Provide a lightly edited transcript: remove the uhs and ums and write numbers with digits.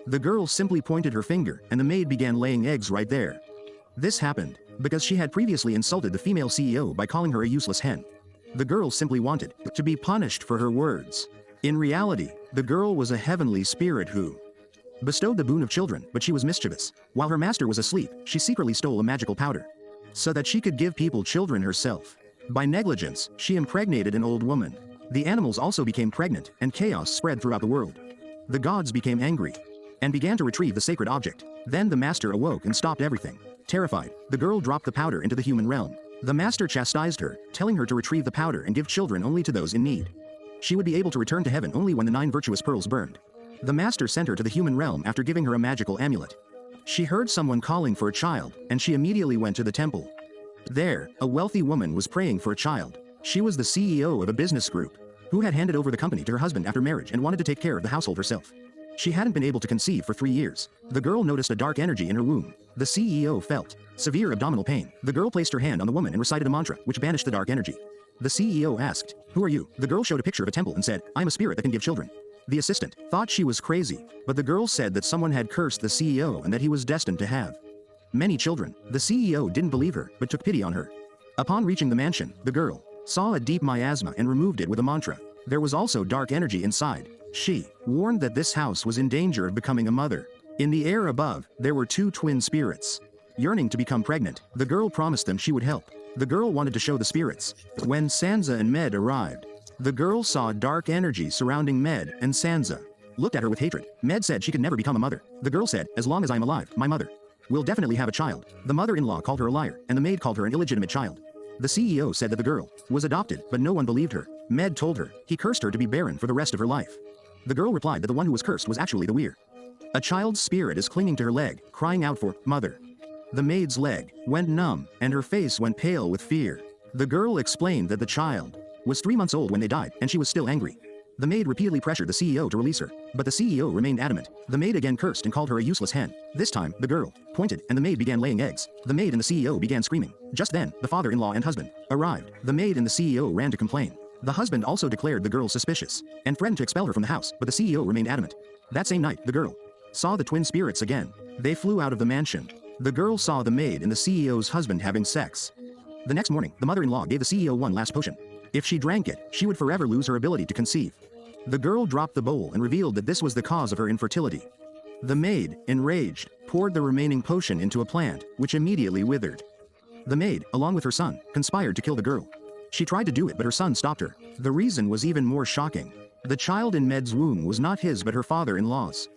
The girl simply pointed her finger, and the maid began laying eggs right there. This happened because she had previously insulted the female CEO by calling her a useless hen. The girl simply wanted to be punished for her words. In reality, the girl was a heavenly spirit who bestowed the boon of children, but she was mischievous. While her master was asleep, she secretly stole a magical powder so that she could give people children herself. By negligence, she impregnated an old woman. The animals also became pregnant, and chaos spread throughout the world. The gods became angry and began to retrieve the sacred object. Then the master awoke and stopped everything. Terrified, the girl dropped the powder into the human realm. The master chastised her, telling her to retrieve the powder and give children only to those in need. She would be able to return to heaven only when the 9 virtuous pearls burned. The master sent her to the human realm after giving her a magical amulet. She heard someone calling for a child, and she immediately went to the temple. There, a wealthy woman was praying for a child. She was the CEO of a business group, who had handed over the company to her husband after marriage and wanted to take care of the household herself. She hadn't been able to conceive for 3 years. The girl noticed a dark energy in her womb. The CEO felt severe abdominal pain. The girl placed her hand on the woman and recited a mantra, which banished the dark energy. The CEO asked, "Who are you?" The girl showed a picture of a temple and said, "I'm a spirit that can give children." The assistant thought she was crazy, but the girl said that someone had cursed the CEO and that he was destined to have many children. The CEO didn't believe her, but took pity on her. Upon reaching the mansion, the girl saw a deep miasma and removed it with a mantra. There was also dark energy inside. She warned that this house was in danger of becoming a mother. In the air above, there were 2 twin spirits yearning to become pregnant. The girl promised them she would help. The girl wanted to show the spirits. When Sansa and Med arrived, the girl saw dark energy surrounding Med, and Sansa looked at her with hatred. Med said she could never become a mother. The girl said, "As long as I'm alive, my mother will definitely have a child." The mother-in-law called her a liar, and the maid called her an illegitimate child. The CEO said that the girl was adopted, but no one believed her. Med told her he cursed her to be barren for the rest of her life. The girl replied that the one who was cursed was actually the weir. A child's spirit is clinging to her leg, crying out for mother. The maid's leg went numb, and her face went pale with fear. The girl explained that the child was 3 months old when they died, and she was still angry. The maid repeatedly pressured the CEO to release her, but the CEO remained adamant. The maid again cursed and called her a useless hen. This time, the girl pointed, and the maid began laying eggs. The maid and the CEO began screaming. Just then, the father-in-law and husband arrived. The maid and the CEO ran to complain. The husband also declared the girl suspicious and threatened to expel her from the house, but the CEO remained adamant. That same night, the girl saw the twin spirits again. They flew out of the mansion. The girl saw the maid and the CEO's husband having sex. The next morning, the mother-in-law gave the CEO one last potion. If she drank it, she would forever lose her ability to conceive. The girl dropped the bowl and revealed that this was the cause of her infertility. The maid, enraged, poured the remaining potion into a plant, which immediately withered. The maid, along with her son, conspired to kill the girl. She tried to do it, but her son stopped her. The reason was even more shocking. The child in Med's womb was not his but her father-in-law's.